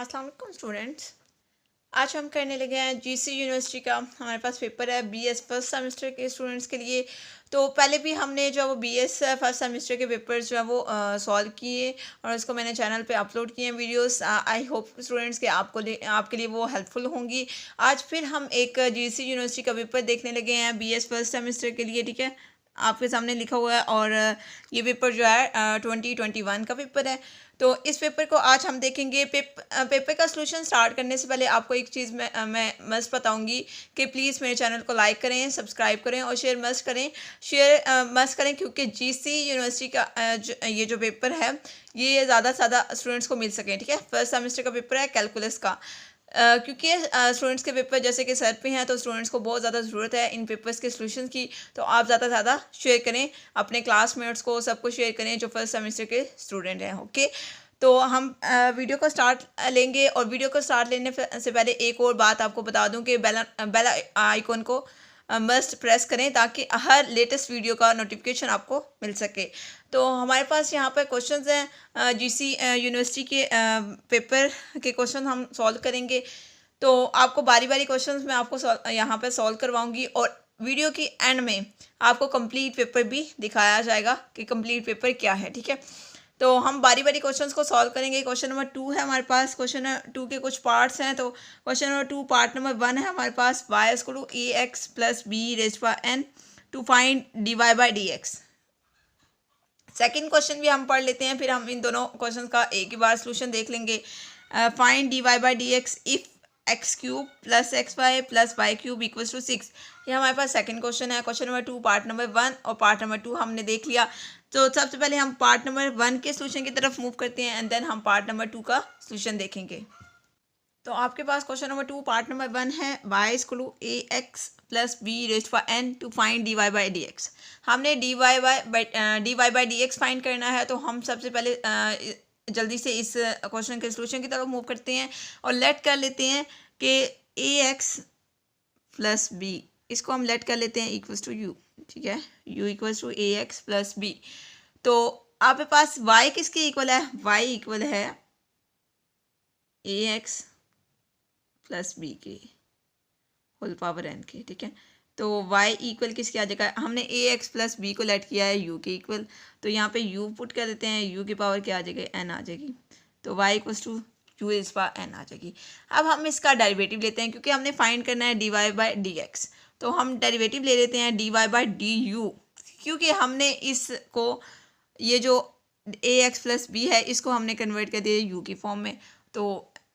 अस्सलाम वालेकुम स्टूडेंट्स। आज हम करने लगे हैं जीसी यूनिवर्सिटी का। हमारे पास पेपर है बीएस फर्स्ट सेमेस्टर के स्टूडेंट्स के लिए। तो पहले भी हमने जो वो बीएस फर्स्ट सेमेस्टर के पेपर्स जो है वो सॉल्व किए और उसको मैंने चैनल पे अपलोड किए हैं वीडियोस। आई होप स्टूडेंट्स के आपके लिए वो हेल्पफुल होंगी। आज फिर हम एक जीसी यूनिवर्सिटी का पेपर देखने लगे हैं बीएस फर्स्ट सेमेस्टर के लिए। ठीक है, आपके सामने लिखा हुआ है और ये पेपर जो है 2021 का पेपर है। तो इस पेपर को आज हम देखेंगे। पेपर का सलूशन स्टार्ट करने से पहले आपको एक चीज़ मैं मस्ट बताऊंगी कि प्लीज़ मेरे चैनल को लाइक करें, सब्सक्राइब करें और शेयर मस्ट करें क्योंकि जीसी यूनिवर्सिटी का ये जो पेपर है ये ज़्यादा से ज़्यादा स्टूडेंट्स को मिल सकें। ठीक है, फर्स्ट सेमेस्टर का पेपर है कैलकुलस का। क्योंकि स्टूडेंट्स के पेपर जैसे कि सर पे हैं तो स्टूडेंट्स को बहुत ज़्यादा ज़रूरत है इन पेपर्स के सॉल्यूशंस की। तो आप ज़्यादा से ज़्यादा शेयर करें, अपने क्लासमेट्स को सबको शेयर करें जो फर्स्ट सेमेस्टर के स्टूडेंट हैं। ओके, तो हम वीडियो को स्टार्ट लेंगे और वीडियो को स्टार्ट लेने से पहले एक और बात आपको बता दूं कि बेल आइकॉन को मस्ट प्रेस करें ताकि हर लेटेस्ट वीडियो का नोटिफिकेशन आपको मिल सके। तो हमारे पास यहाँ पर क्वेश्चंस हैं जीसी यूनिवर्सिटी के पेपर के क्वेश्चन हम सॉल्व करेंगे। तो आपको बारी बारी क्वेश्चंस मैं आपको यहाँ पर सॉल्व करवाऊँगी और वीडियो की एंड में आपको कंप्लीट पेपर भी दिखाया जाएगा कि कंप्लीट पेपर क्या है। ठीक है, तो हम बारी बारी क्वेश्चंस को सॉल्व करेंगे। क्वेश्चन नंबर 2 है हमारे पास। क्वेश्चन नंबर 2 के कुछ पार्ट्स हैं। तो क्वेश्चन नंबर 2 पार्ट नंबर 1 है हमारे पास। y is to a x plus b raise power n to find d y by d x. Second question भी हम पढ़ लेते हैं, फिर हम इन दोनों क्वेश्चन का एक ही बार सोल्यूशन देख लेंगे। Find d y by d x if x cube plus x y plus y cube equals to 6। ये हमारे पास सेकंड क्वेश्चन है। क्वेश्चन नंबर 2 पार्ट नंबर 1 और पार्ट नंबर 2 हमने देख लिया। तो सबसे पहले हम पार्ट नंबर 1 के सोल्यूशन की तरफ मूव करते हैं एंड देन हम पार्ट नंबर 2 का सोल्यूशन देखेंगे। तो आपके पास क्वेश्चन नंबर 2 पार्ट नंबर 1 है। y is to a x plus b raise power n to find d y by d x. हमने d y by d x find करना है। तो हम सबसे पहले जल्दी से इस क्वेश्चन के सोल्यूशन की तरफ मूव करते हैं और लेट कर लेते हैं कि ए एक्स प्लस बी, इसको हम लेट कर लेते हैं इक्वल्स टू यू। ठीक है, u equals to a x plus b. तो आपके पास y किसके इक्वल है? y इक्वल है ए एक्स प्लस बी के होल पावर n के। ठीक है, तो y इक्वल किसके आ जाएगा? हमने ए एक्स प्लस बी को लेट किया है u के इक्वल, तो यहाँ पे u पुट कर देते हैं, u की पावर क्या आ जाएगी? n आ जाएगी। तो y equals to u is power n आ जाएगी। अब हम इसका डेरिवेटिव लेते हैं क्योंकि हमने फाइंड करना है d y by d x. तो हम डेरिवेटिव ले लेते हैं d y by d u, क्योंकि हमने इसको ये जो ए एक्स प्लस बी है इसको हमने कन्वर्ट कर दिया यू की फॉर्म में। तो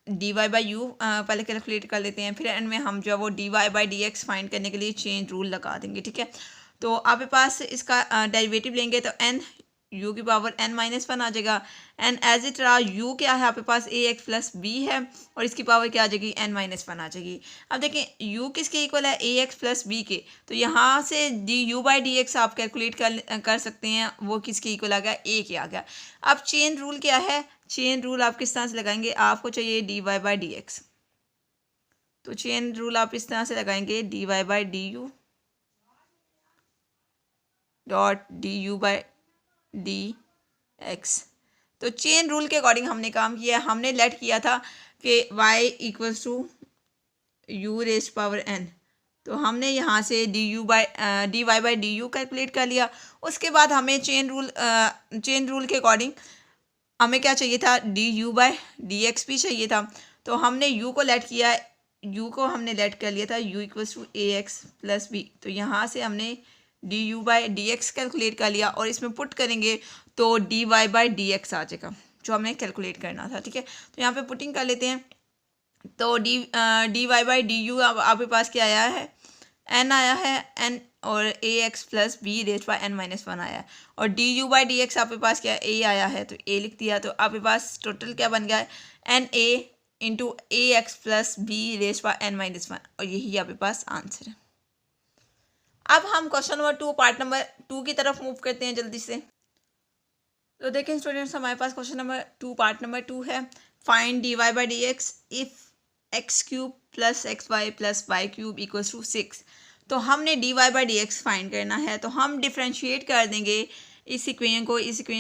डी वाई बाई यू पहले कैलकुलेट कर लेते हैं, फिर एंड में हम जो है वो d y by d x find करने के लिए चेंज रूल लगा देंगे। ठीक है, तो आपके पास इसका डेरिवेटिव लेंगे तो एन यू की पावर n माइनस 1 आ जाएगा। एंड एज इट रहा यू क्या है आपके पास? ए एक्स प्लस बी है और इसकी पावर क्या आ जाएगी? n माइनस 1 आ जाएगी। अब देखें u किसके इक्वल है? ए एक्स प्लस बी के। तो यहाँ से D u by d x आप कैलकुलेट कर सकते हैं, वो किसके इक्वल आ गया? a के आ गया। अब चेन रूल क्या है? चेन रूल आप किस तरह से लगाएंगे? आपको चाहिए d y by d x, तो चेन रूल आप इस तरह से लगाएंगे d y by d u dot d u by d x. तो चेन रूल के अकॉर्डिंग हमने काम किया। हमने लेट किया था कि y equals to u raise power n, तो हमने यहाँ से d y by d u calculate कर लिया। उसके बाद हमें चेन रूल के अकॉर्डिंग हमें क्या चाहिए था? D u by d x भी चाहिए था। तो हमने u को लेट किया, u को हमने लेट कर लिया था u equals to a x plus b. तो यहाँ से हमने d u by d x calculate कर लिया और इसमें पुट करेंगे तो d y by d x आ जाएगा जो हमें कैलकुलेट करना था। ठीक है, तो यहाँ पे पुटिंग कर लेते हैं। तो d y by d u आपके पास क्या आया है? n आया है, n और a x plus b raise by n minus 1 आया है। और d u by d x आपके पास क्या है? a आया है, तो a लिख दिया। तो आपके पास टोटल क्या बन गया है? N a into a x plus b raise by n minus 1, और यही आपके पास आंसर है। अब हम क्वेश्चन नंबर 2 पार्ट नंबर 2 की तरफ मूव करते हैं जल्दी से। तो देखें स्टूडेंट्स, हमारे पास क्वेश्चन नंबर 2 पार्ट नंबर 2 है। Find d y by d x if x cube plus x y plus y cube equals to 6। तो हमने d y by d x find करना है, तो हम डिफ्रेंशिएट कर देंगे इस इक्वेशन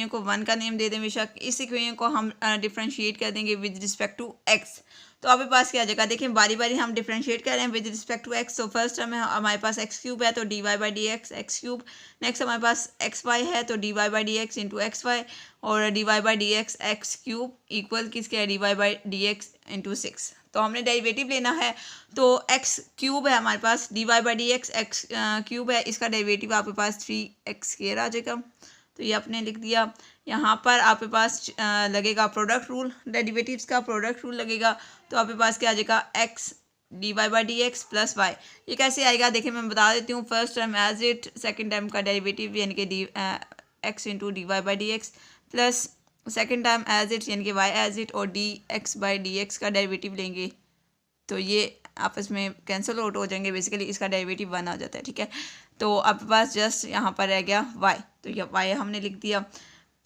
को 1 का नेम दे दें बेशक। इस इक्वेशन को हम डिफ्रेंशिएट कर देंगे विद रिस्पेक्ट टू एक्स। तो आपके पास क्या आ जाएगा, देखिए बारी बारी हम डिफ्रेंशिएट कर रहे हैं विद रिस्पेक्ट टू एक्स। तो फर्स्ट टर्म है हमारे पास एक्स क्यूब है तो d y by d x x cube. Next हमारे पास एक्स वाई है तो d y by d x into x y, और d y by d x x cube equal किसके है, d y by d x into 6। तो हमने derivative लेना है, तो एक्स क्यूब है हमारे पास, d y by d x x cube है, इसका डेरिवेटिव आपके पास 3x² आ जाएगा। तो ये आपने लिख दिया। यहाँ पर आपके पास लगेगा प्रोडक्ट रूल, डेरिवेटिव्स का प्रोडक्ट रूल लगेगा। तो आपके पास क्या आ जाएगा, x d y by d x plus y. ये कैसे आएगा, देखिए मैं बता देती हूँ। First term as it, second term का डेरिवेटिव यानी कि x into d y by d x plus second term as it यानी कि वाई एज इट, और d x by d x का डेरिवेटिव लेंगे तो ये आपस में कैंसिल आउट हो जाएंगे। बेसिकली इसका डेरिवेटिव 1 आ जाता है, ठीक है। तो आपके पास जस्ट यहाँ पर रह गया y, तो ये y हमने लिख दिया।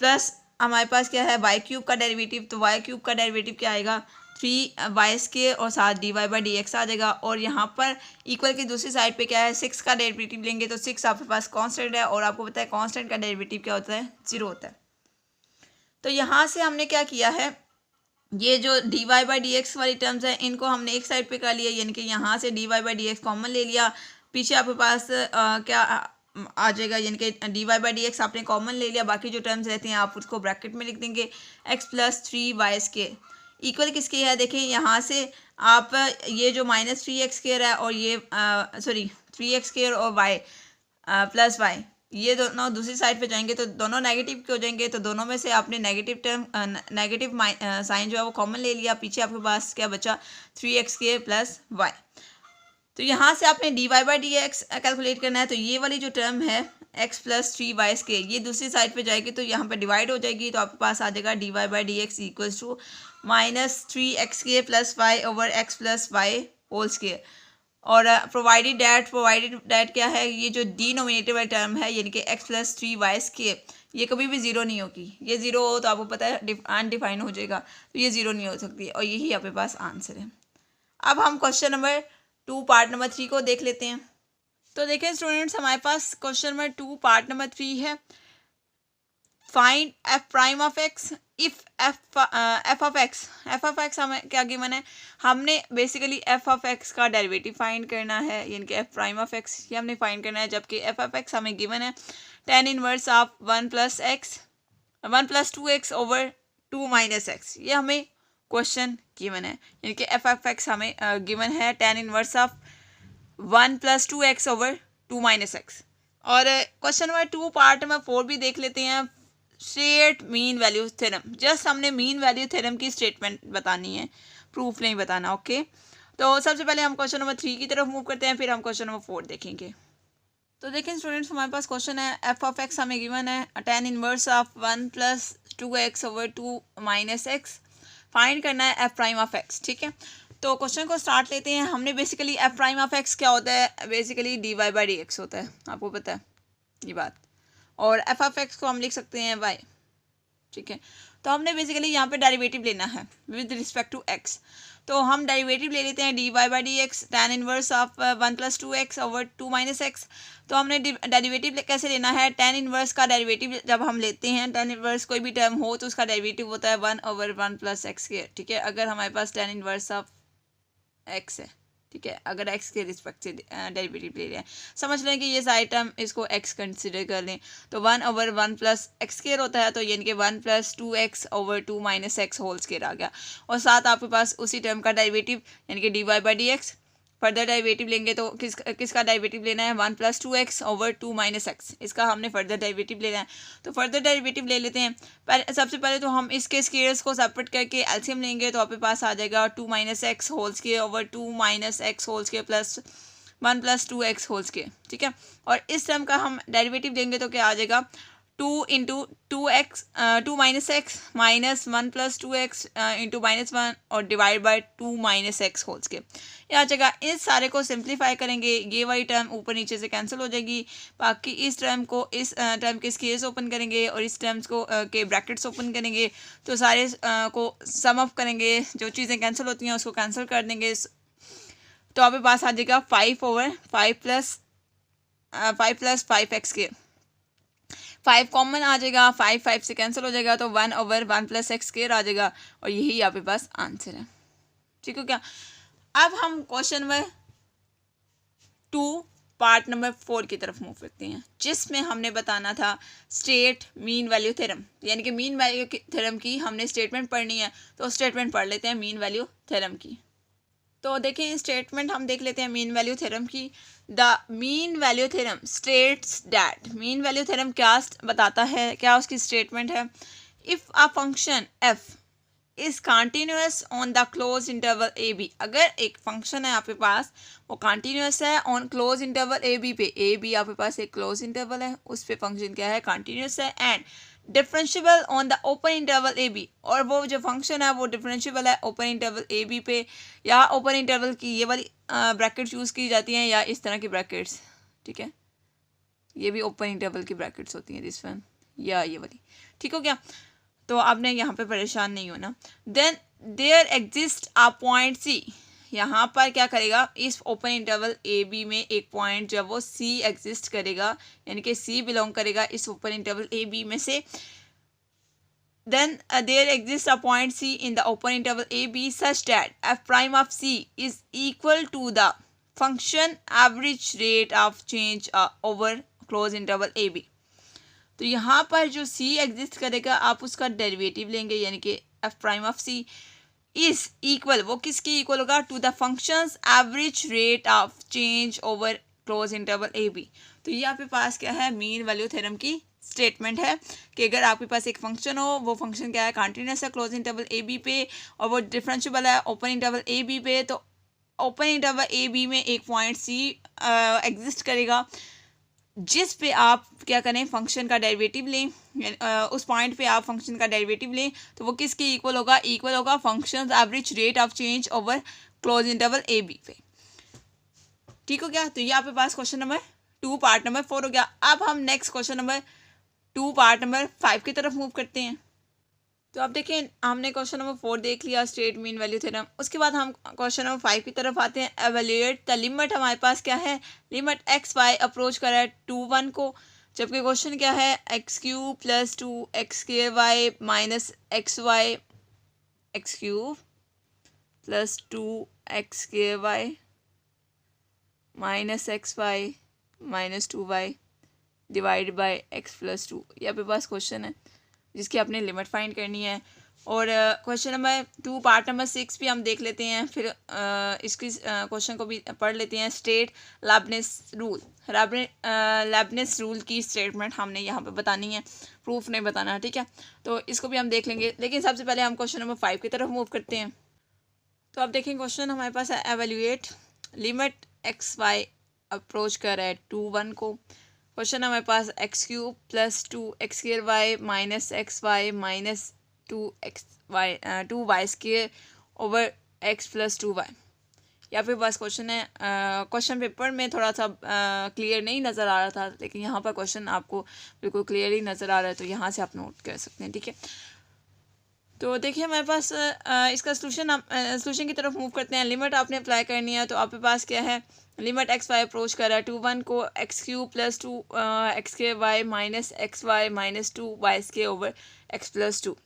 प्लस हमारे पास क्या है, y क्यूब का डेरिवेटिव। तो y क्यूब का डेरिवेटिव क्या आएगा, 3y² और साथ dy बाई डी एक्स आ जाएगा। और यहाँ पर इक्वल की दूसरी साइड पे क्या है, 6 का डेरिवेटिव लेंगे तो 6 आपके पास कांस्टेंट है, और आपको पता है कांस्टेंट का डेरिवेटिव क्या होता है, 0 होता है। तो यहाँ से हमने क्या किया है, ये जो d y by d x वाली टर्म्स हैं इनको हमने एक साइड पे कर लिया, यानी कि यहाँ से d y by d x common ले लिया। पीछे आपके पास क्या आ जाएगा, यानी कि d y by d x आपने कॉमन ले लिया, बाकी जो टर्म्स रहते हैं आप उसको ब्रैकेट में लिख देंगे। एक्स प्लस 3y² इक्वल किसके है, देखिए यहाँ से आप ये जो -3x² है और ये सॉरी 3x² और y प्लस वाई, ये दोनों दूसरी साइड पे जाएंगे तो दोनों नेगेटिव के हो जाएंगे। तो दोनों में से आपने नेगेटिव टर्म नेगेटिव साइन जो है वो कॉमन ले लिया। पीछे आपके पास क्या बचा, 3x² प्लस वाई। तो यहाँ से आपने d y by d x calculate करना है। तो ये वाली जो टर्म है x प्लस 3y² ये दूसरी साइड पे जाएगी तो यहाँ पे डिवाइड हो जाएगी। तो आपके पास आ जाएगा d y by d x equals to -3x² plus y over x plus y whole square. और प्रोवाइडेड डैट क्या है, ये जो डिनोमिनेटर वाली टर्म है यानी कि x प्लस 3y² ये कभी भी ज़ीरो नहीं होगी। ये ज़ीरो हो तो आपको पता है अनडिफाइन हो जाएगा, तो ये ज़ीरो नहीं हो सकती। और यही आपके पास आंसर है। अब हम क्वेश्चन नंबर 2 पार्ट नंबर 3 को देख लेते हैं। तो देखें स्टूडेंट्स, हमारे पास क्वेश्चन नंबर 2 पार्ट नंबर 3 है। Find F prime of x if F of x हमें क्या गिवन है, हमने बेसिकली एफ ऑफ एक्स का डेरिवेटिव फाइंड करना है, यानी कि एफ प्राइम ऑफ एक्स ये हमने फाइंड करना है। जबकि एफ ऑफ एक्स हमें गिवन है tan inverse of 1 plus 2x over 2 minus x, ये हमें क्वेश्चन गिवन है। यानी कि एफ ऑफ एक्स हमें गिवन है tan inverse of 1 plus 2x over 2 minus x. और क्वेश्चन नंबर 2 पार्ट नंबर 4 भी देख लेते हैं। State mean value theorem, just हमने मीन वैल्यू थ्योरम की स्टेटमेंट बतानी है, प्रूफ नहीं बताना। ओके, तो सबसे पहले हम क्वेश्चन नंबर 3 की तरफ मूव करते हैं, फिर हम क्वेश्चन नंबर 4 देखेंगे। तो देखें स्टूडेंट्स, हमारे पास क्वेश्चन है एफ ऑफ एक्स हमें गिवन है tan inverse of 1 plus 2x over 2 minus x. Find करना है एफ प्राइम ऑफ एक्स, ठीक है। तो क्वेश्चन को स्टार्ट लेते हैं। हमने basically f prime of x क्या होता है, basically d y by d x होता है, आपको पता है ये बात। और एफ ऑफ एक्स को हम लिख सकते हैं वाई, ठीक है। तो हमने बेसिकली यहाँ पे डेरिवेटिव लेना है विद रिस्पेक्ट टू एक्स। तो हम डेरिवेटिव ले लेते हैं d y by d x tan inverse of 1 plus 2x over 2 minus x. तो हमने डेरिवेटिव कैसे लेना है, tan इनवर्स का डेरिवेटिव जब हम लेते हैं, tan इनवर्स कोई भी टर्म हो तो उसका डेरिवेटिव होता है 1 ओवर 1 प्लस x², ठीक है। अगर हमारे पास tan इनवर्स ऑफ x है, ठीक है, अगर x के रिस्पेक्ट से डेरिवेटिव ले रहे हैं, समझ लें कि ये सारी टर्म इसको x कंसिडर कर लें, तो 1 ओवर 1 प्लस x² होता है। तो यानी कि 1 plus 2x over 2 minus x whole square आ गया। और साथ आपके पास उसी टर्म का डेरिवेटिव यानी कि d y by d x. Further derivative लेंगे तो किसका डेरिवेटिव लेना है, 1 plus 2x over 2 minus x, इसका हमने फर्दर डेरिवेटिव लेना है। तो फर्दर डेरिवेटिव ले लेते हैं। सबसे पहले तो हम इसके स्क्वायर्स को सेपरेट करके एलसीएम लेंगे, तो आपके पास आ जाएगा 2 minus x whole square over 2 minus x whole square plus 1 plus 2x whole square, ठीक है। और इस टर्म का हम डेरिवेटिव लेंगे तो क्या आ जाएगा, 2 into 2 minus x minus 1 plus 2x into minus 1 और divide by 2 minus x whole square, ये आ जाएगा। इस सारे को सिंप्लीफाई करेंगे, ये वाली टर्म ऊपर नीचे से कैंसिल हो जाएगी। बाकी इस टर्म टर्म के स्क्वायर्स ओपन करेंगे और इस टर्म्स को के ब्रैकेट्स ओपन करेंगे, तो सारे को सम अप करेंगे, जो चीज़ें कैंसिल होती हैं उसको कैंसिल कर देंगे। तो आपके पास आ जाएगा 5 ओवर 5 प्लस 5x²। 5 कॉमन आ जाएगा, 5 से कैंसिल हो जाएगा, तो 1/1 + x² आ जाएगा और यही आपके पास आंसर है। ठीक हो क्या। अब हम क्वेश्चन नंबर 2 पार्ट नंबर 4 की तरफ मूव करते हैं, जिसमें हमने बताना था स्टेट मीन वैल्यू थ्योरम, यानी कि मीन वैल्यू थ्योरम की हमने स्टेटमेंट पढ़नी है। तो स्टेटमेंट पढ़ लेते हैं मीन वैल्यू थ्योरम की। तो देखें स्टेटमेंट हम देख लेते हैं मीन वैल्यू थ्योरम की। The mean value theorem states that, mean value theorem क्या बताता है, क्या उसकी स्टेटमेंट है। If a function f is continuous on the close interval a b, अगर एक फंक्शन है आपके पास वो कॉन्टीन्यूस है on close interval a b पे, ए बी आपके पास एक क्लोज इंटरवल है, उस पे फंक्शन क्या है, कॉन्टीन्यूस है, and differentiable on the open interval a b, और वो जो फंक्शन है वो डिफरेंशिएबल है ओपन इंटरवल ए बी पे, या ओपन इंटरवल की ये वाली ब्रैकेट्स यूज़ की जाती हैं या इस तरह की ब्रैकेट्स, ठीक है, ये भी ओपन इंटरवल की ब्रैकेट्स होती हैं दिस वन, या ये वाली। ठीक हो गया, तो आपने यहाँ पे परेशान नहीं होना। Then there exist a point c, यहाँ पर क्या करेगा, इस ओपन इंटरवल ए बी में एक पॉइंट जब वो सी एग्जिस्ट करेगा, यानी कि सी बिलोंग करेगा इस ओपन इंटरवल ए बी में से। Then there exist a point c in the open interval a b such that f prime of c is equal to the function average rate of change over close interval a b. तो यहाँ पर जो c exist करेगा आप उसका derivative लेंगे, यानी कि f prime of c is equal, वो किसके इक्वल होगा, to the functions average rate of change over close interval a b. तो ये आपके पास क्या है, मीन वैल्यू थ्योरम की स्टेटमेंट है कि अगर आपके पास एक फंक्शन हो, वो फंक्शन क्या है, कॉन्टिन्यूस है क्लोज इंटरवल ए बी पे, और वो डिफरेंशिएबल है ओपन इंटरवल ए बी पे, तो ओपन इंटरवल ए बी में एक पॉइंट c एग्जिस्ट करेगा जिस पे आप क्या करें, फंक्शन का डेरिवेटिव लें, उस पॉइंट पे आप फंक्शन का डेरिवेटिव लें, तो वो किसके इक्वल होगा, इक्वल होगा function average rate of change over close interval a b पे। ठीक हो गया, तो ये आपके पास क्वेश्चन नंबर 2 पार्ट नंबर 4 हो गया। अब हम next question number 2 part number 5 की तरफ मूव करते हैं। तो आप देखें हमने क्वेश्चन नंबर 4 देख लिया स्टेट मीन वैल्यू थ्योरम, उसके बाद हम क्वेश्चन नंबर 5 की तरफ आते हैं। एवेल्यूएट द लिमिट, हमारे पास क्या है, लिमिट एक्स वाई अप्रोच कर रहा है 2 1 को, जबकि क्वेश्चन क्या है, x³ + 2x² minus xy, x³ + 2x² minus xy minus 2y divide by x + 2, ये आपके पास क्वेश्चन है जिसकी आपने लिमिट फाइंड करनी है। और क्वेश्चन नंबर 2 पार्ट नंबर 6 भी हम देख लेते हैं, फिर इसकी क्वेश्चन को भी पढ़ लेते हैं। स्टेट लेबनिज़ रूल, लेबनिज़ रूल की स्टेटमेंट हमने यहाँ पे बतानी है, प्रूफ नहीं बताना है, ठीक है, तो इसको भी हम देख लेंगे। लेकिन सबसे पहले हम क्वेश्चन नंबर 5 की तरफ मूव करते हैं। तो आप देखें क्वेश्चन हमारे पास है, evaluate limit x y approach कर रहा है 2 1 को। क्वेश्चन हमारे पास x³ + 2x² minus xy minus 2y² over x + 2y, या फिर बस क्वेश्चन है। क्वेश्चन पेपर में थोड़ा सा क्लियर नहीं नज़र आ रहा था, लेकिन यहाँ पर क्वेश्चन आपको बिल्कुल क्लियरली नज़र आ रहा है, तो यहाँ से आप नोट कर सकते हैं, ठीक है। तो देखिए हमारे पास इसका सोल्यूशन की तरफ मूव करते हैं। लिमिट आपने अप्लाई करनी है, तो आपके पास क्या है, लिमिट एक्स वाई अप्रोच कर रहा है 2 1 को, x³ + 2x² minus xy minus 2y² over x + 2।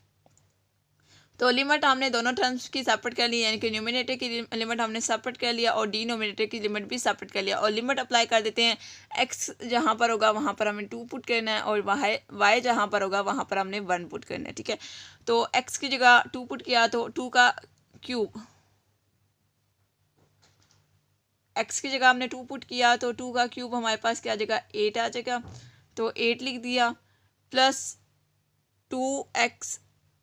तो लिमिट हमने दोनों टर्म्स की सेपरेट कर ली, यानी कि न्यूमिनेटर की लिमिट हमने सेपरेट कर लिया और डिनोमिनेटर की लिमिट भी सेपरेट कर लिया, और लिमिट अप्लाई कर देते हैं। x जहाँ पर होगा वहाँ पर हमें 2 पुट करना है, और y जहाँ पर होगा वहाँ पर हमने 1 पुट करना है, ठीक है। तो x की जगह 2 पुट किया तो 2 का क्यूब, x की जगह हमने 2 पुट किया तो 2 का क्यूब हमारे पास क्या आ जाएगा, 8 आ जाएगा, तो 8 लिख दिया, प्लस 2x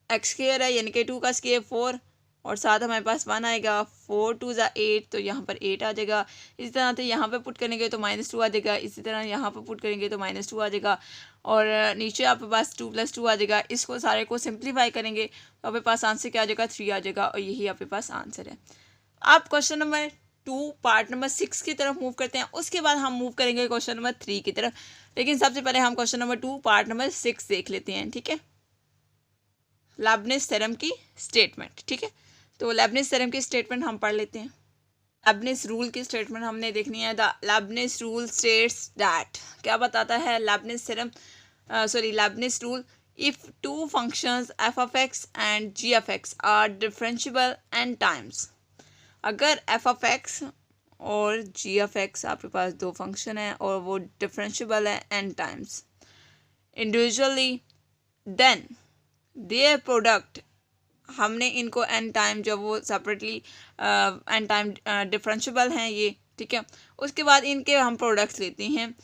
x² है, यानी कि 2 का स्क्वायर 4, और साथ हमारे पास 1 आएगा, 4 2 ज़ा 8, तो यहाँ पर 8 आ जाएगा। इसी तरह से यहाँ पे पुट करेंगे तो -2 आ जाएगा, इसी तरह यहाँ पे पुट करेंगे तो -2 आ जाएगा, और नीचे आपके पास 2 + 2 आ जाएगा। इसको सारे को सिंप्लीफाई करेंगे तो आपके पास आंसर क्या आ जाएगा, 3 आ जाएगा, और यही आपके पास आंसर है। आप क्वेश्चन नंबर 2 पार्ट नंबर 6 की तरफ मूव करते हैं, उसके बाद हम मूव करेंगे क्वेश्चन नंबर 3 की तरफ, लेकिन सबसे पहले हम क्वेश्चन नंबर 2 पार्ट नंबर 6 देख लेते हैं, ठीक है। लेबनिज़ थ्योरम की स्टेटमेंट, ठीक है, तो लेबनिज़ थ्योरम की स्टेटमेंट हम पढ़ लेते हैं। लेबनिज़ रूल की स्टेटमेंट हमने देखनी है। द लेबनिज़ रूल स्टेट्स दैट, क्या बताता है लेबनिज़ theorem, Leibniz rule, if two functions f of x and g of x are differentiable n times, अगर f of x और g of x आपके पास दो फंक्शन है और वो डिफरेंशियबल है n times individually, then their product, हमने इनको n टाइम जब वो सेपरेटली n टाइम डिफरेंशियबल हैं ये, ठीक है, उसके बाद इनके हम प्रोडक्ट्स लेते हैं,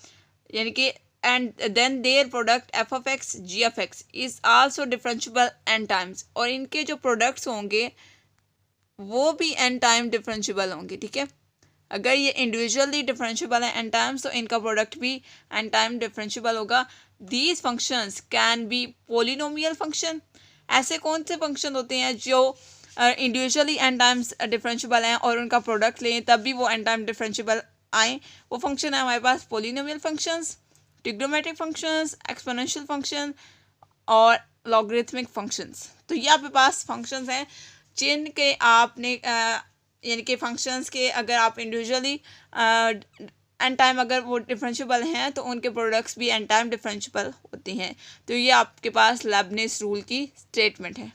यानी कि and then their product f of x g of x is also differentiable n times, और इनके जो प्रोडक्ट्स होंगे वो भी n टाइम डिफरेंशियबल होंगे, ठीक है। अगर ये इंडिविजुअली डिफरेंशियबल है n टाइम्स तो इनका प्रोडक्ट भी n टाइम डिफरेंशियबल होगा। These functions can be polynomial function, ऐसे कौन से फंक्शन होते हैं जो इंडिविजुअली n टाइम्स डिफरेंशियबल हैं और उनका प्रोडक्ट लें तब भी वो n टाइम डिफरेंशियबल आए, वो फंक्शन है हमारे पास polynomial functions, trigonometric functions, exponential function और लॉगरिथमिक फंक्शंस। तो ये आपके पास फंक्शंस हैं जिनके आपने यानी कि फंक्शंस के अगर आप इंडिविजुअली एन टाइम अगर वो डिफरेंशियबल हैं तो उनके प्रोडक्ट्स भी एन टाइम डिफरेंशियबल होते हैं। तो ये आपके पास लेबनिज़ रूल की स्टेटमेंट है।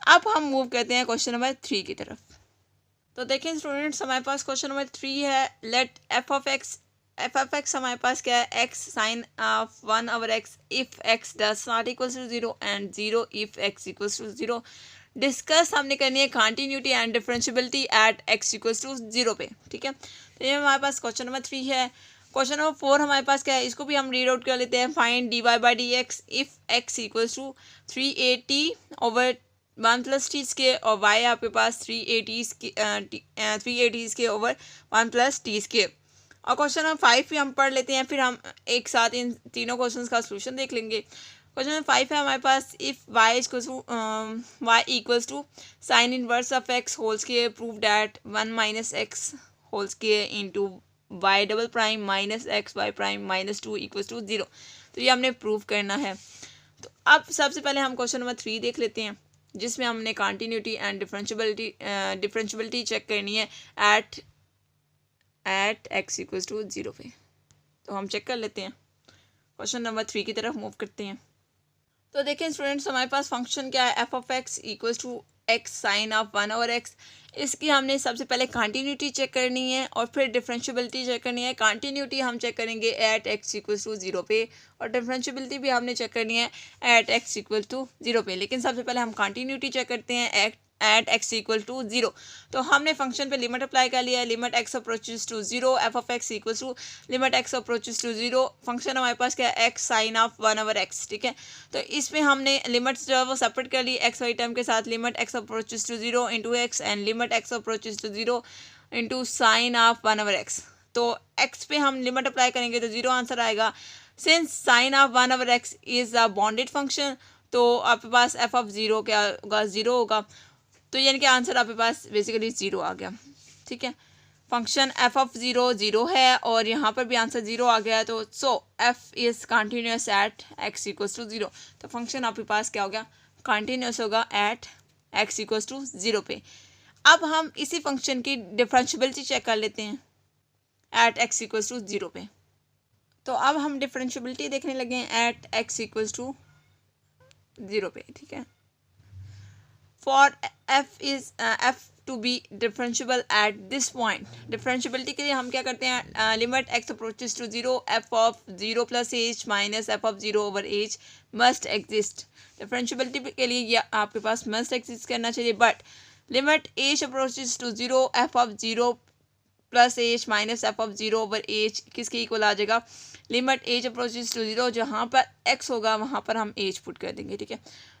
अब हम मूव करते हैं क्वेश्चन नंबर 3 की तरफ। तो देखें स्टूडेंट्स, हमारे पास क्वेश्चन नंबर 3 है, लेट एफ ऑफ एक्स हमारे पास क्या है, x sine of 1/x if x does not equals to 0 and 0 if x equals to 0। Discuss हमने करनी है continuity and differentiability at x equals to 0 पे, ठीक है। तो ये हमारे पास क्वेश्चन नंबर 3 है। क्वेश्चन नंबर 4 हमारे पास क्या है, इसको भी हम रीड आउट कर लेते हैं। Find dy by d x if x equals to 380/1 + t square और y आपके पास 380 ओवर 1 + t स्क्वायर। और क्वेश्चन नंबर 5 भी हम पढ़ लेते हैं, फिर हम एक साथ इन तीनों क्वेश्चंस का सोल्यूशन देख लेंगे। क्वेश्चन नंबर 5 है हमारे पास, if y equals to sine inverse of x whole square prove that 1 - x whole square into y double prime minus x y prime minus 2 equals to 0। तो ये हमने प्रूव करना है। तो अब सबसे पहले हम क्वेश्चन नंबर 3 देख लेते हैं, जिसमें हमने कंटिन्यूटी एंड डिफरेंशियबिलिटी चेक करनी है एट एक्स इक्वल्स टू 0 पे। तो हम चेक कर लेते हैं, क्वेश्चन नंबर 3 की तरफ मूव करते हैं। तो देखें स्टूडेंट्स, हमारे पास फंक्शन क्या है, f of x equals to x sine of 1/x। इसकी हमने सबसे पहले कंटिन्यूटी चेक करनी है और फिर डिफरेंशियबिलिटी चेक करनी है। कंटिन्यूटी हम चेक करेंगे एट एक्स इक्वल्स टू 0 पे और डिफरेंशियबिलिटी भी हमने चेक करनी है एट एक्स इक्वल टू 0 पे। लेकिन सबसे पहले हम कंटिन्यूटी चेक करते हैं एट एक्स इक्वल टू 0। तो हमने फंक्शन पे लिमिट अप्लाई कर लिया है, limit x approaches to 0 f of x equal to limit x approaches to 0। Function हमारे पास क्या है, एक्स साइन ऑफ 1/x, ठीक है। तो इसमें हमने लिमिट्स जो है वो सेपरेट कर ली एक्स वाई टर्म के साथ, limit x approaches to 0 into x and limit x approaches to 0 into sine of 1/x। तो एक्स पे हम लिमिट अप्लाई करेंगे तो 0 आंसर आएगा। Since sign of 1/x is a bounded function, तो आपके पास एफ ऑफ 0 क्या होगा, 0 होगा। तो यानी कि आंसर आपके पास बेसिकली 0 आ गया, ठीक है। फंक्शन एफ ऑफ 0 0 है और यहाँ पर भी आंसर 0 आ गया है। तो so f is continuous at x equals to 0। तो फंक्शन आपके पास क्या हो गया, कंटिन्यूस होगा एट एक्स इक्वल्स टू 0 पे। अब हम इसी फंक्शन की डिफरेंशियबिलिटी चेक कर लेते हैं एट एक्स इक्वल्स टू 0 पे। तो अब हम डिफरेंशियबिलिटी देखने लगे हैं एट एक्स इक्वल्स टू 0 पे, ठीक है। For f to be differentiable at this point, differentiability के लिए हम क्या करते हैं, limit x approaches to 0 f of 0 + h minus f of 0/h must exist. Differentiability के लिए ये आपके पास मस्ट एग्जिस्ट करना चाहिए, but limit h approaches to 0 f of 0 + h minus f of 0/h किसके इक्वल आ जाएगा, लिमिट h अप्रोचेस टू 0, जहाँ पर x होगा वहाँ पर हम h पुट कर देंगे, ठीक है।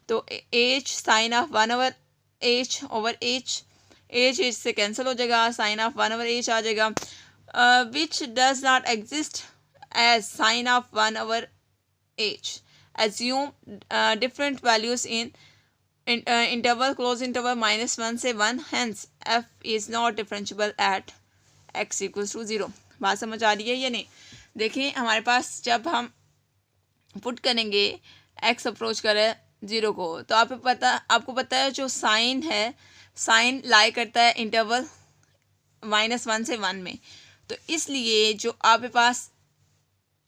तो h साइन ऑफ 1/h से कैंसिल हो जाएगा, साइन ऑफ 1/h आ जाएगा, which does not exist as sine of 1/h। Assume different values in interval close interval -1 से 1, hence f is not differentiable at x equals to 0। बात समझ आ रही है या नहीं? देखिए हमारे पास जब हम पुट करेंगे x अप्रोच करें 0 को, तो आपको पता है जो साइन है, साइन लाई करता है-1 से 1 में। तो इसलिए जो आपके पास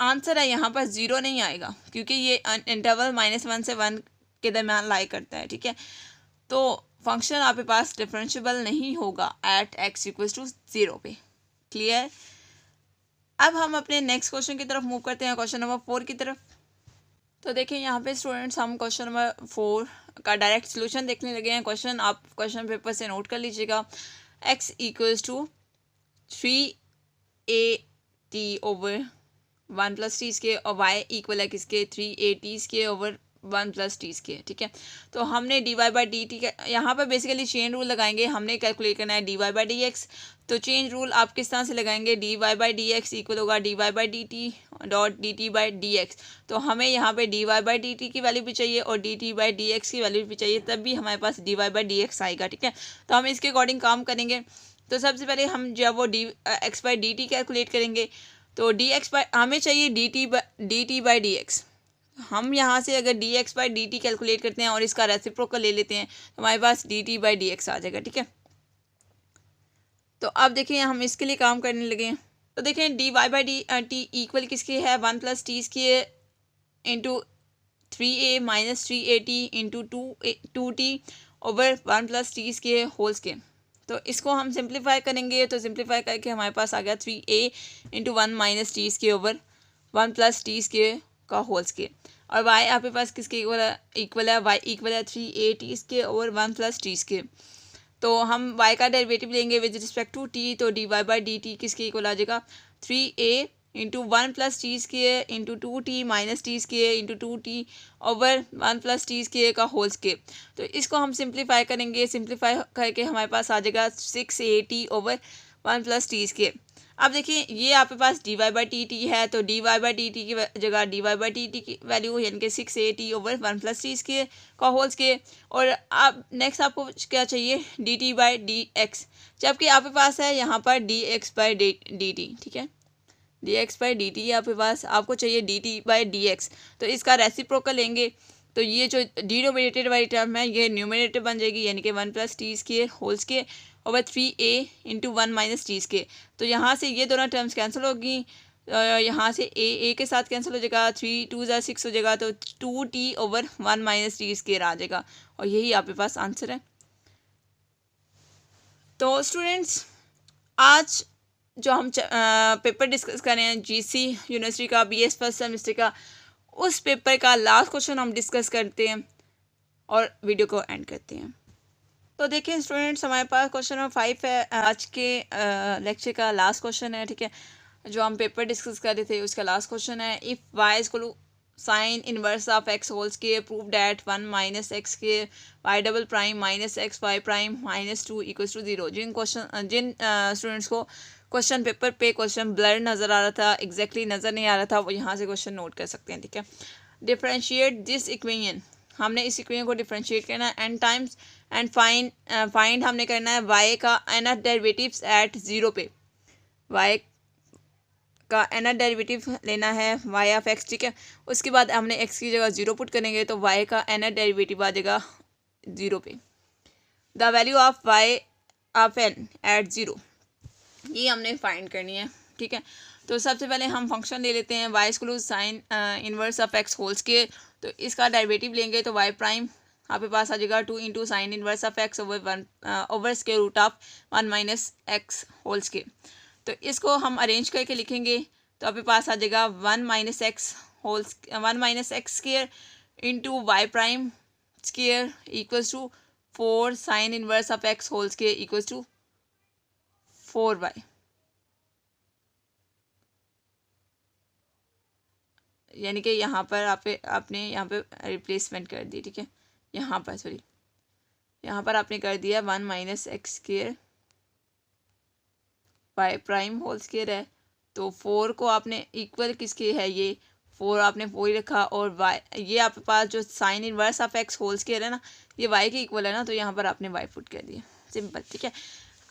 आंसर है यहाँ पर ज़ीरो नहीं आएगा, क्योंकि ये इंटरवल -1 से 1 के दरम्यान लाई करता है, ठीक है। तो फंक्शन आपके पास डिफरेंशिएबल नहीं होगा एट x इक्वल्स टू 0 पे। क्लियर। अब हम अपने नेक्स्ट क्वेश्चन की तरफ मूव करते हैं, क्वेश्चन नंबर 4 की तरफ। तो देखिए यहाँ पे स्टूडेंट्स हम क्वेश्चन नंबर 4 का डायरेक्ट सोल्यूशन देखने लगे हैं। क्वेश्चन आप क्वेश्चन पेपर से नोट कर लीजिएगा। x equals to 3a t over 1 plus t square और y इक्वल है किसके 3a t square over 1 plus t square, ठीक है। तो हमने dy बाई डी टी का यहाँ पर बेसिकली चेन रूल लगाएंगे। हमने कैलकुलेट करना है dy बाई डी एक्स। तो चेंज रूल आप किस तरह से लगाएंगे, dy by d x equal होगा dy by d T dot dt by d x. तो हमें यहाँ पे dy बाई डी टी की वैल्यू भी चाहिए और dt बाई डी एक्स की वैल्यू भी चाहिए, तब भी हमारे पास dy बाई डी एक्स आएगा, ठीक है। तो हम इसके अकॉर्डिंग काम करेंगे। तो सबसे पहले हम जब वो x by d T calculate करेंगे तो डी एक्स बाई हमें चाहिए d t by d x. हम यहाँ से अगर D x by d T calculate करते हैं और इसका रेसिप्रोकल ले लेते हैं तो हमारे पास d t by d x आ जाएगा, ठीक है। तो अब देखिए हम इसके लिए काम करने लगे हैं। तो देखें d y by d t equal किसकी है 1 plus t square into 3a minus 3at into 2t over 1 plus t square whole square. तो इसको हम सिंप्लीफाई करेंगे, तो सिंप्लीफाई करके हमारे पास आ गया 3a into 1 minus t square over 1 plus t square का होल स्क्वायर। और y आपके पास किसके इक्वल है y इक्वल है 3a square over 1 plus t square. तो हम y का डेरिवेटिव लेंगे विद रिस्पेक्ट टू t, तो dy बाई डी टी किसके इक्वल आ जाएगा 3a into 1 plus t square into 2t minus t square into 2t over 1 plus t square का whole square. तो इसको हम सिंप्लीफाई करेंगे, सिंप्लीफाई करके हमारे पास आ जाएगा 6at over 1 plus t square. अब देखिए ये आपके पास d y by t t है, तो d y by t t की जगह d y by t t की वैल्यू यानी कि 6at over 1 plus t square का होल स्क्वायर। और अब नेक्स्ट आपको क्या चाहिए d t by d x, जबकि आपके पास है यहाँ पर d x by d t, ठीक है। D x by d t आपके पास, आपको चाहिए d t by d x. तो इसका रेसिप्रोकल लेंगे तो ये जो डिनोमिनेटेड वाली टर्म है ये न्यूमिनेटर बन जाएगी, यानी कि 1 plus t square whole square over 3a into 1 minus t square. तो यहाँ से ये दोनों टर्म्स कैंसिल होगी, यहाँ से a के साथ कैंसिल हो जाएगा, 3 2 ज़ा 6 हो जाएगा, तो 2t over 1 minus t square आ जाएगा। और यही आपके पास आंसर है। तो स्टूडेंट्स आज जो हम पेपर डिस्कस कर रहे हैं जीसी यूनिवर्सिटी का बीएस फर्स्ट सेमेस्टर का, उस पेपर का लास्ट क्वेश्चन हम डिस्कस करते हैं और वीडियो को एंड करते हैं। तो देखिए स्टूडेंट्स हमारे पास क्वेश्चन नंबर 5 है, आज के लेक्चर का लास्ट क्वेश्चन है, ठीक है। जो हम पेपर डिस्कस कर रहे थे उसका लास्ट क्वेश्चन है, if y is equal sine inverse of x whole square prove that 1 minus x के y double prime minus x y prime minus 2 equals to 0। जिन स्टूडेंट्स को क्वेश्चन पेपर पे question blur नज़र आ रहा था, exactly नज़र नहीं आ रहा था, वो यहाँ से क्वेश्चन नोट कर सकते हैं, ठीक है। डिफ्रेंशिएट दिस इक्वेशन, हमने इस इक्वेशन को डिफ्रेंशिएट करना है एंड टाइम्स एंड फाइंड हमने करना है y का nth डेरिवेटिव्स एट 0 पे। y का nth डेरिवेटिव लेना है y ऑफ x, ठीक है। उसके बाद हमने x की जगह 0 पुट करेंगे तो y का nth डेरिवेटिव आ जाएगा 0 पे। The value of y of n at 0, ये हमने फाइंड करनी है, ठीक है। तो सबसे पहले हम फंक्शन ले लेते हैं y equal sine inverse of x whole square. तो इसका डेरिवेटिव लेंगे तो y प्राइम आपके पास आ जाएगा 2 into sine inverse of x over 1 over square root of 1 minus x whole square. तो इसको हम अरेंज करके लिखेंगे तो आपके पास आ जाएगा 1 minus x square into y prime square equals to 4 sine inverse of x whole square equals to 4y। यानी कि यहाँ पर आपने यहाँ पे रिप्लेसमेंट कर दी, ठीक है। यहाँ पर आपने कर दिया 1 minus x square y prime whole square है, तो 4 को आपने इक्वल किसके है, ये 4 आपने 4 ही रखा, और वाई ये आपके पास जो sine inverse of x whole square है ना, ये वाई के इक्वल है ना, तो यहाँ पर आपने वाई पुट कर दिया, सिंपल, ठीक है।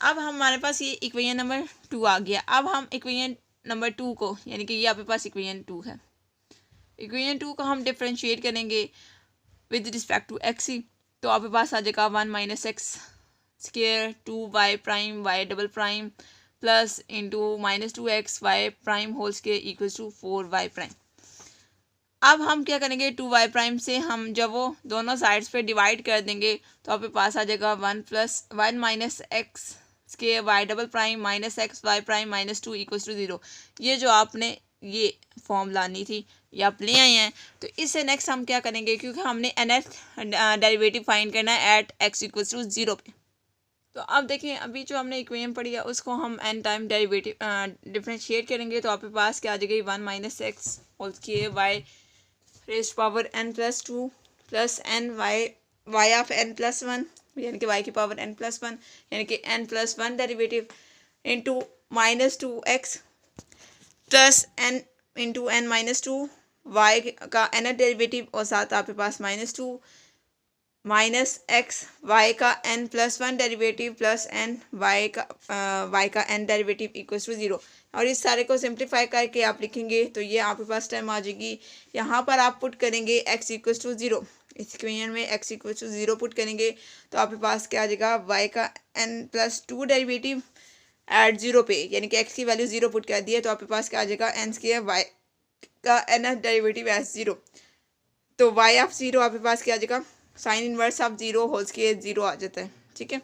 अब हमारे पास ये इक्वेशन नंबर 2 आ गया। अब हम इक्वेशन नंबर 2 को, यानी कि ये आपके पास इक्वेशन 2 है, इक्वेशन 2 को हम डिफ्रेंशिएट करेंगे विद रिस्पेक्ट टू एक्स ही। तो आपके पास आ जाएगा 1 minus x square 2 y prime y double prime plus into -2xy prime whole square equals to 4y prime. अब हम क्या करेंगे, 2y प्राइम से हम जब वो दोनों साइड्स पे डिवाइड कर देंगे तो आपके पास आ जाएगा 1 माइनस एक्स के y double prime minus x y prime -2 equals to 0। ये जो आपने ये फॉर्म लानी थी ये आप ले आए हैं। तो इससे नेक्स्ट हम क्या करेंगे, क्योंकि हमने nth डेरिवेटिव फाइंड करना है एट x इक्वल्स टू 0 पे। तो अब देखिए, अभी जो हमने इक्वेशन पढ़ी है उसको हम n टाइम डेरिवेटिव डिफ्रेंशिएट करेंगे तो आपके पास क्या आ जाएगी 1 minus x whole square y raise power n+2 plus n y of n+1 यानी कि y की पावर n+1 यानी कि n+1 derivative into -2x plus n into n-2 y का n डेरिवेटिव और साथ आपके पास -2 माइनस एक्स वाई का n+1 derivative plus n y का n डेरिवेटिव इक्वल्स टू 0। और इस सारे को सिंप्लीफाई करके आप लिखेंगे तो ये आपके पास टर्म आ जाएगी। यहाँ पर आप पुट करेंगे x इक्वल्स टू 0, इस इक्वेशन में x इक्वल्स टू 0 पुट करेंगे तो आपके पास क्या आ जाएगा y का n+2 डेरिवेटिव एट 0 पे, यानी कि x की वैल्यू 0 पुट कर दी है तो आपके पास क्या आ जाएगा n स्क्वायर y का n डेरिवेटिव एट 0। तो y ऑफ 0 आपके पास क्या आ जाएगा sine inverse of 0 whole square 0 आ जाता है। ठीक है,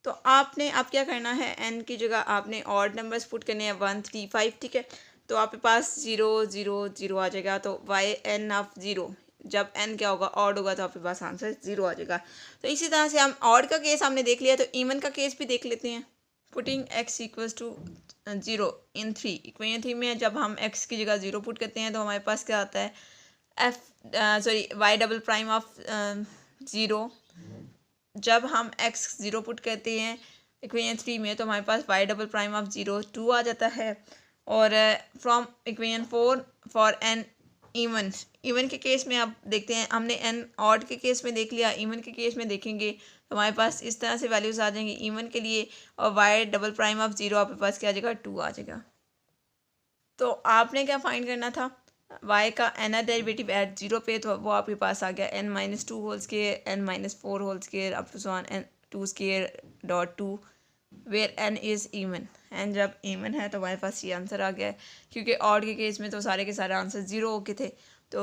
तो आपने अब क्या करना है, n की जगह आपने ऑड नंबर्स पुट करने हैं 1 3 5। ठीक है, तो आपके पास 0 0 0 आ जाएगा। तो y n ऑफ 0 जब n क्या होगा ऑड होगा तो आपके पास आंसर 0 आ जाएगा। तो इसी तरह से हम ऑड का केस हमने देख लिया, तो इवन का केस भी देख लेते हैं। Putting x equals to 0 in 3, equation 3 में जब हम x की जगह 0 पुट करते हैं तो हमारे पास क्या आता है y डबल प्राइम ऑफ 0। जब हम x 0 पुट करते हैं इक्वेशन 3 में तो हमारे पास y डबल प्राइम ऑफ 0 2 आ जाता है। और from equation 4 for n even के केस में आप देखते हैं, हमने n ऑड के केस में देख लिया, इवन के केस में देखेंगे तो हमारे पास इस तरह से वैल्यूज आ जाएंगी इवन के लिए। और y डबल प्राइम ऑफ 0 आपके पास क्या आ जाएगा 2 आ जाएगा। तो आपने क्या फाइंड करना था, y का n डेरिवेटिव एट 0 पे, तो वो आपके पास आ गया n-2 whole square n-4 whole square up to so on n2 square dot 2 where n is even. n जब इवन है तो हमारे पास ये आंसर आ गया है, क्योंकि ऑड के केस में तो सारे के सारे आंसर 0 हो गए थे। तो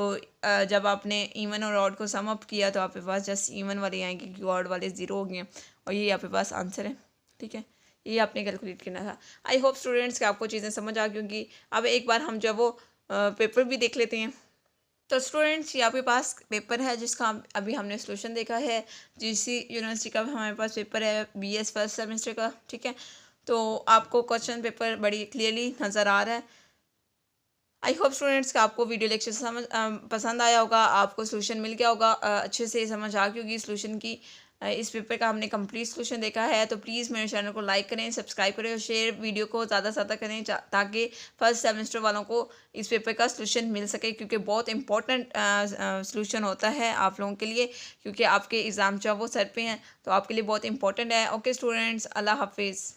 जब आपने इवन और ऑड को सम अप किया तो आपके पास जस्ट इवन वाले आएंगे क्योंकि ऑड वाले 0 हो गए हैं और ये आपके पास आंसर है। ठीक है, ये आपने कैलकुलेट करना था। आई होप स्टूडेंट्स कि आपको चीज़ें समझ आ गई होंगी। अब एक बार हम जब वो पेपर भी देख लेते हैं। तो स्टूडेंट्स ये आपके पास पेपर है जिसका अभी हमने सोल्यूशन देखा है। जीसी यूनिवर्सिटी का हमारे पास पेपर है बीएस फर्स्ट सेमेस्टर का। ठीक है, तो आपको क्वेश्चन पेपर बड़ी क्लियरली नज़र आ रहा है। आई होप स्टूडेंट्स का आपको वीडियो लेक्चर समझ पसंद आया होगा, आपको सोल्यूशन मिल गया होगा, अच्छे से समझ आ गई होगी सोल्यूशन की। इस पेपर का हमने कंप्लीट सोल्यूशन देखा है। तो प्लीज़ मेरे चैनल को लाइक करें, सब्सक्राइब करें और शेयर वीडियो को ज़्यादा से ज़्यादा करें ताकि फर्स्ट सेमेस्टर वालों को इस पेपर का सोल्यूशन मिल सके, क्योंकि बहुत इंपॉर्टेंट सोल्यूशन होता है आप लोगों के लिए, क्योंकि आपके एग्ज़ाम जो वो सर पे हैं तो आपके लिए बहुत इंपॉर्टेंट है। ओके स्टूडेंट्स, अल्लाह हाफिज़।